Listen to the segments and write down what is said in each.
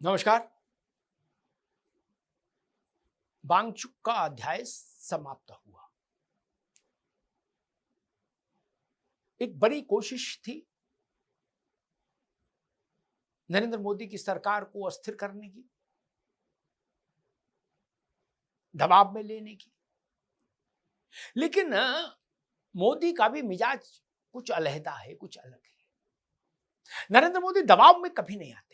नमस्कार। वांगचुक का अध्याय समाप्त हुआ। एक बड़ी कोशिश थी नरेंद्र मोदी की सरकार को अस्थिर करने की, दबाव में लेने की। लेकिन मोदी का भी मिजाज कुछ अलहदा है, कुछ अलग है। नरेंद्र मोदी दबाव में कभी नहीं आते।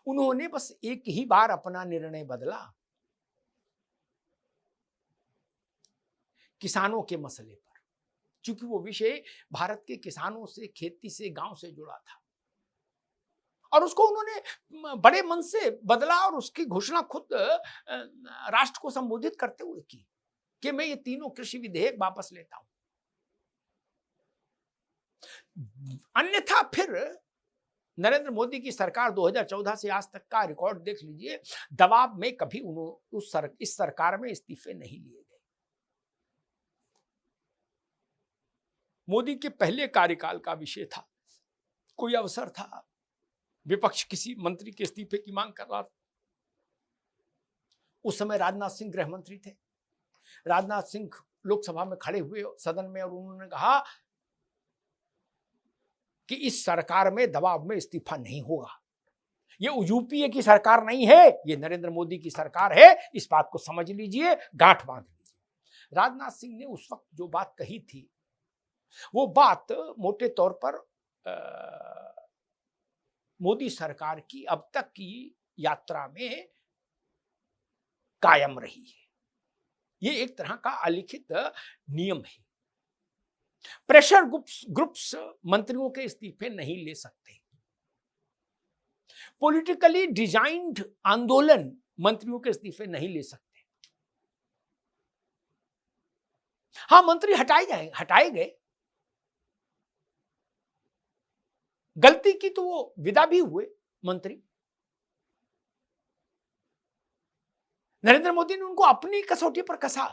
उन्होंने बस एक ही बार अपना निर्णय बदला, किसानों के मसले पर, क्योंकि वो विषय भारत के किसानों से, खेती से, गांव से जुड़ा था और उसको उन्होंने बड़े मन से बदला और उसकी घोषणा खुद राष्ट्र को संबोधित करते हुए की कि मैं ये तीनों कृषि विधेयक वापस लेता हूं। अन्यथा फिर नरेंद्र मोदी की सरकार 2014 से आज तक का रिकॉर्ड देख लीजिए, दबाव में कभी इस सरकार में इस्तीफे नहीं लिए गए। मोदी के पहले कार्यकाल का विषय था, कोई अवसर था, विपक्ष किसी मंत्री के इस्तीफे की मांग कर रहा था। उस समय राजनाथ सिंह गृह मंत्री थे। राजनाथ सिंह लोकसभा में खड़े हुए सदन में और उन्होंने कहा कि इस सरकार में दबाव में इस्तीफा नहीं होगा। ये यूपीए की सरकार नहीं है, ये नरेंद्र मोदी की सरकार है। इस बात को समझ लीजिए, गांठ बांध लीजिए। राजनाथ सिंह ने उस वक्त जो बात कही थी, वो बात मोटे तौर पर मोदी सरकार की अब तक की यात्रा में कायम रही है। ये एक तरह का अलिखित नियम है। प्रेशर ग्रुप्स मंत्रियों के इस्तीफे नहीं ले सकते। पॉलिटिकली डिजाइन्ड आंदोलन मंत्रियों के इस्तीफे नहीं ले सकते। हाँ, मंत्री हटाए गए। गलती की तो वो विदा भी हुए मंत्री। नरेंद्र मोदी ने उनको अपनी कसौटी पर कसा।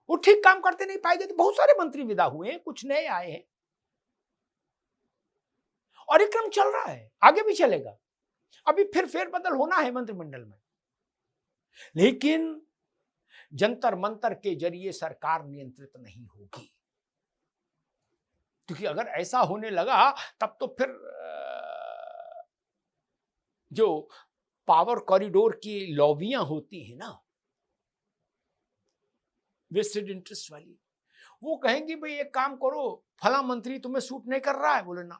वो ठीक काम करते नहीं पाएंगे तो बहुत सारे मंत्री विदा हुए हैं, कुछ नए आए हैं और ये क्रम चल रहा है, आगे भी चलेगा। अभी फिर फेरबदल होना है मंत्रिमंडल में, लेकिन जंतर मंतर के जरिए सरकार नियंत्रित नहीं होगी। क्योंकि अगर ऐसा होने लगा तब तो फिर जो पावर कॉरिडोर की लॉबियां होती है ना, वेस्टेड इंटरेस्ट वाली, वो कहेंगे भाई एक काम करो, फला मंत्री तुम्हें सूट नहीं कर रहा है। बोले ना,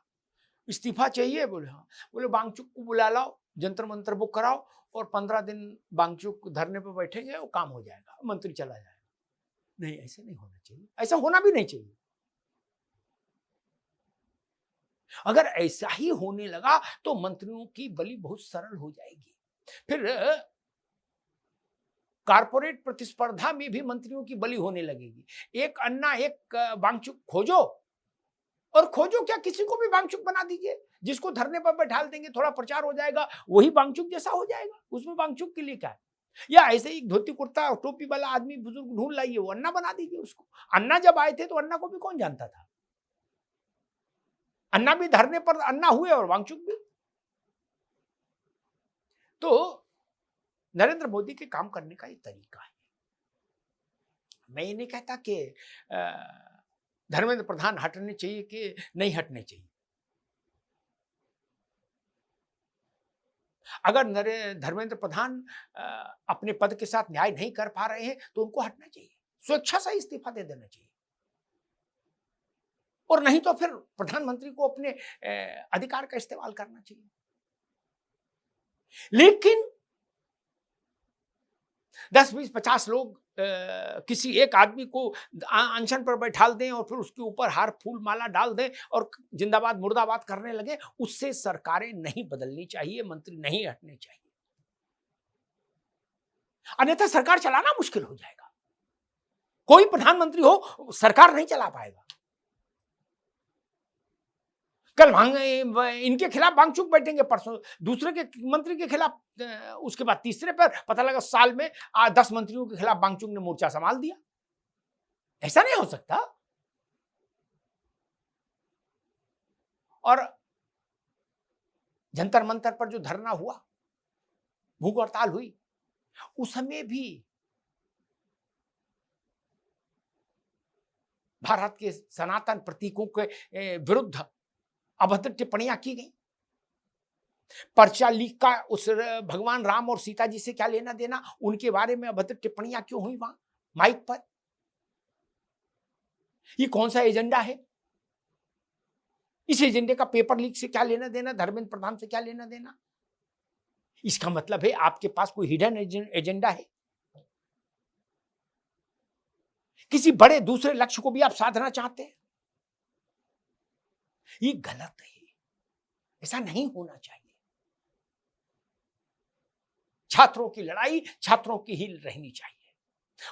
इस्तीफा चाहिए। बोले हाँ। बोले वांगचुक को बुला लाओ, जंतर मंतर बुक कराओ और 15 दिन वांगचुक धरने पर बैठेंगे, वो काम हो जाएगा, मंत्री चला जाएगा। नहीं, ऐसे नहीं होना चाहिए, ऐसा होना भी नहीं चाहिए। अगर ऐसा ही होने लगा तो मंत्रियों की बलि बहुत सरल हो जाएगी। फिर कारपोरेट प्रतिस्पर्धा में भी मंत्रियों की बलि होने लगेगी। एक अन्ना एक वांगचुक खोजो, और खोजो क्या, किसी को भी वांगचुक बना दीजिए, जिसको धरने पर बैठा देंगे, थोड़ा प्रचार हो जाएगा, वही वांगचुक जैसा हो जाएगा। उसमें वांगचुक के लिए क्या है? या ऐसे ही धोती कुर्ता टोपी वाला आदमी बुजुर्ग ढूंढ लाइए, वो अन्ना बना दीजिए उसको। अन्ना जब आए थे तो अन्ना को भी कौन जानता था? अन्ना भी धरने पर अन्ना हुए और वांगचुक भी। तो नरेंद्र मोदी के काम करने का ये तरीका है। मैं ये नहीं कहता कि धर्मेंद्र प्रधान हटने चाहिए कि नहीं हटने चाहिए। अगर धर्मेंद्र प्रधान अपने पद के साथ न्याय नहीं कर पा रहे हैं तो उनको हटना चाहिए, स्वेच्छा से इस्तीफा दे देना चाहिए। और नहीं तो फिर प्रधानमंत्री को अपने अधिकार का इस्तेमाल करना चाहिए। लेकिन 10, 20, 50 लोग किसी एक आदमी को अनशन पर बैठाल दें और फिर उसके ऊपर हार फूल माला डाल दें और जिंदाबाद मुर्दाबाद करने लगे, उससे सरकारें नहीं बदलनी चाहिए, मंत्री नहीं हटने चाहिए। अन्यथा सरकार चलाना मुश्किल हो जाएगा। कोई प्रधानमंत्री हो, सरकार नहीं चला पाएगा। कल इनके खिलाफ वांगचुक बैठेंगे, परसों दूसरे के मंत्री के खिलाफ, उसके बाद तीसरे पर, पता लगा साल में 10 मंत्रियों के खिलाफ वांगचुक ने मोर्चा संभाल दिया। ऐसा नहीं हो सकता। और जंतर मंतर पर जो धरना हुआ, भूख हड़ताल हुई, उस समय भी भारत के सनातन प्रतीकों के विरुद्ध अभद्र टिप्पणियां की गई। पर्चा लीक का उस भगवान राम और सीता जी से क्या लेना देना, उनके बारे में अभद्र टिप्पणियां क्यों हुई वहां माइक पर? ये कौन सा एजेंडा है? इस एजेंडे का पेपर लीक से क्या लेना देना, धर्मेंद्र प्रधान से क्या लेना देना? इसका मतलब है आपके पास कोई हिडन एजेंडा है, किसी बड़े दूसरे लक्ष्य को भी आप साधना चाहते हैं। ये गलत है, ऐसा नहीं होना चाहिए। छात्रों की लड़ाई छात्रों की ही रहनी चाहिए,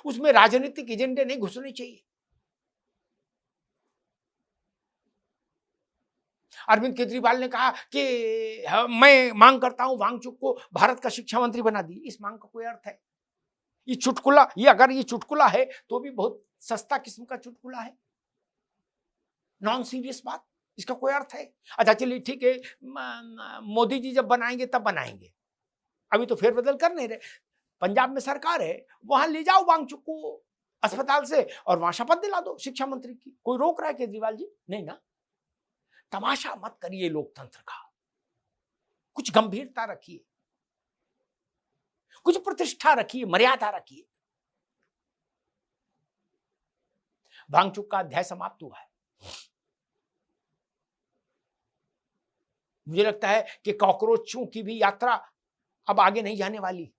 उसमें राजनीतिक एजेंडे नहीं घुसने चाहिए। अरविंद केजरीवाल ने कहा कि मैं मांग करता हूं वांगचुक को भारत का शिक्षा मंत्री बना दी। इस मांग का कोई अर्थ है? ये चुटकुला, ये अगर ये चुटकुला है तो भी बहुत सस्ता किस्म का चुटकुला है, नॉन सीरियस बात, इसका कोई अर्थ है? अच्छा चलिए ठीक है, मोदी जी जब बनाएंगे तब बनाएंगे, अभी तो फेरबदल कर नहीं रहे। पंजाब में सरकार है, वहां ले जाओ वांगचुक को अस्पताल से और वहां शपथ दिला दो शिक्षा मंत्री की। कोई रोक रहा है केजरीवाल जी? नहीं ना। तमाशा मत करिए लोकतंत्र का, कुछ गंभीरता रखिए, कुछ प्रतिष्ठा रखिए, मर्यादा रखिए। वांगचुक का अध्याय समाप्त हुआ है। मुझे लगता है कि कॉकरोचों की भी यात्रा अब आगे नहीं जाने वाली।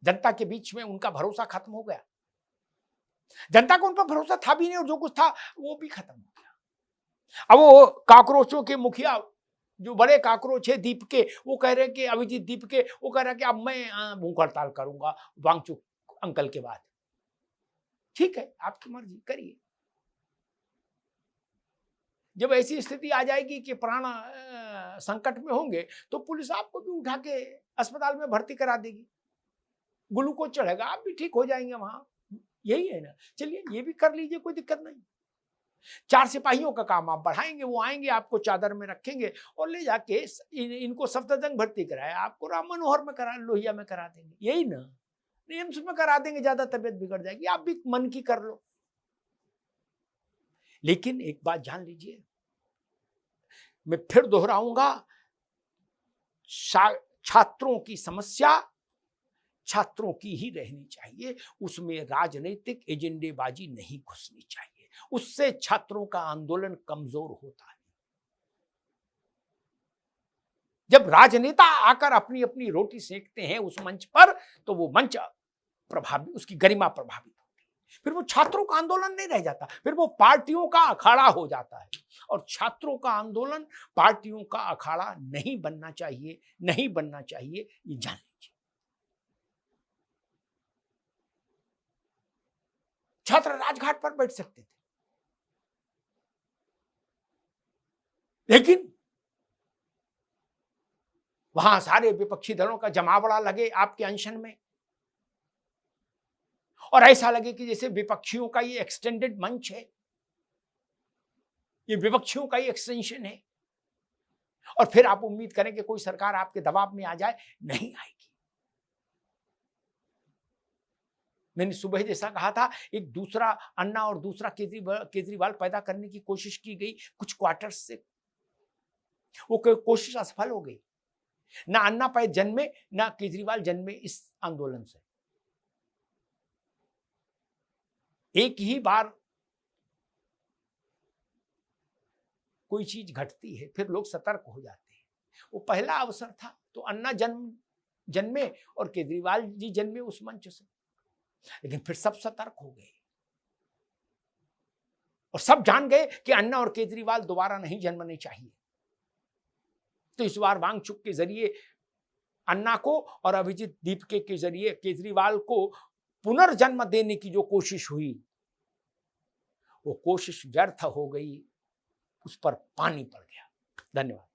जनता के बीच में उनका भरोसा खत्म हो गया, जनता को उन पर भरोसा था भी नहीं, और जो कुछ था वो भी खत्म हो गया। अब वो काकरोचों के मुखिया, जो बड़े काकरोच है दीप के, वो कह रहे हैं कि अभिजीत दीप के, वो कह रहा है कि अब मैं भूख हड़ताल करूंगा वांगचुक अंकल के बाद। ठीक है, आपकी मर्जी, करिए। जब ऐसी स्थिति आ जाएगी कि प्राण संकट में होंगे तो पुलिस आपको भी उठा के अस्पताल में भर्ती करा देगी, ग्लूकोज चढ़ेगा, आप भी ठीक हो जाएंगे वहां। यही है ना, चलिए ये भी कर लीजिए, कोई दिक्कत नहीं। 4 सिपाहियों का काम आप बढ़ाएंगे, वो आएंगे आपको चादर में रखेंगे और ले जाके इनको सफदरजंग भर्ती कराए, आपको राम मनोहर में करा, लोहिया में करा देंगे, यही ना, एम्स में करा देंगे, ज्यादा तबीयत बिगड़ जाएगी, आप भी मन की कर लो। लेकिन एक बात जान लीजिए, मैं फिर दोहराऊंगा, छात्रों की समस्या छात्रों की ही रहनी चाहिए, उसमें राजनीतिक एजेंडेबाजी नहीं घुसनी चाहिए, उससे छात्रों का आंदोलन कमजोर होता है। जब राजनेता आकर अपनी अपनी रोटी सेकते हैं उस मंच पर, तो वो मंच प्रभावी, उसकी गरिमा प्रभावित होती है। फिर वो छात्रों का आंदोलन नहीं रह जाता, फिर वो पार्टियों का अखाड़ा हो जाता है। और छात्रों का आंदोलन पार्टियों का अखाड़ा नहीं बनना चाहिए, नहीं बनना चाहिए, ये जान लीजिए। छात्र राजघाट पर बैठ सकते थे, लेकिन वहां सारे विपक्षी दलों का जमावड़ा लगे आपके अनशन में, और ऐसा लगे कि जैसे विपक्षियों का ये एक्सटेंडेड मंच है, ये विपक्षियों का ही एक्सटेंशन है, और फिर आप उम्मीद करें कि कोई सरकार आपके दबाव में आ जाए, नहीं आएगी। मैंने सुबह जैसा कहा था, एक दूसरा अन्ना और दूसरा केजरीवाल पैदा करने की कोशिश की गई कुछ क्वार्टर्स से, वो कोशिश असफल हो गई। ना अन्ना पै जन्मे, ना केजरीवाल जन्मे इस आंदोलन से। एक ही बार कोई चीज घटती है, फिर लोग सतर्क हो जाते हैं। वो पहला अवसर था तो अन्ना जन्मे और केजरीवाल जी जन्मे उस मंच से, लेकिन फिर सब सतर्क हो गए और सब जान गए कि अन्ना और केजरीवाल दोबारा नहीं जन्मने चाहिए। तो इस बार वांगचुक के जरिए अन्ना को और अभिजीत दीपके के जरिए केजरीवाल को पुनर्जन्म देने की जो कोशिश हुई, वो कोशिश व्यर्थ हो गई, उस पर पानी पड़ गया। धन्यवाद।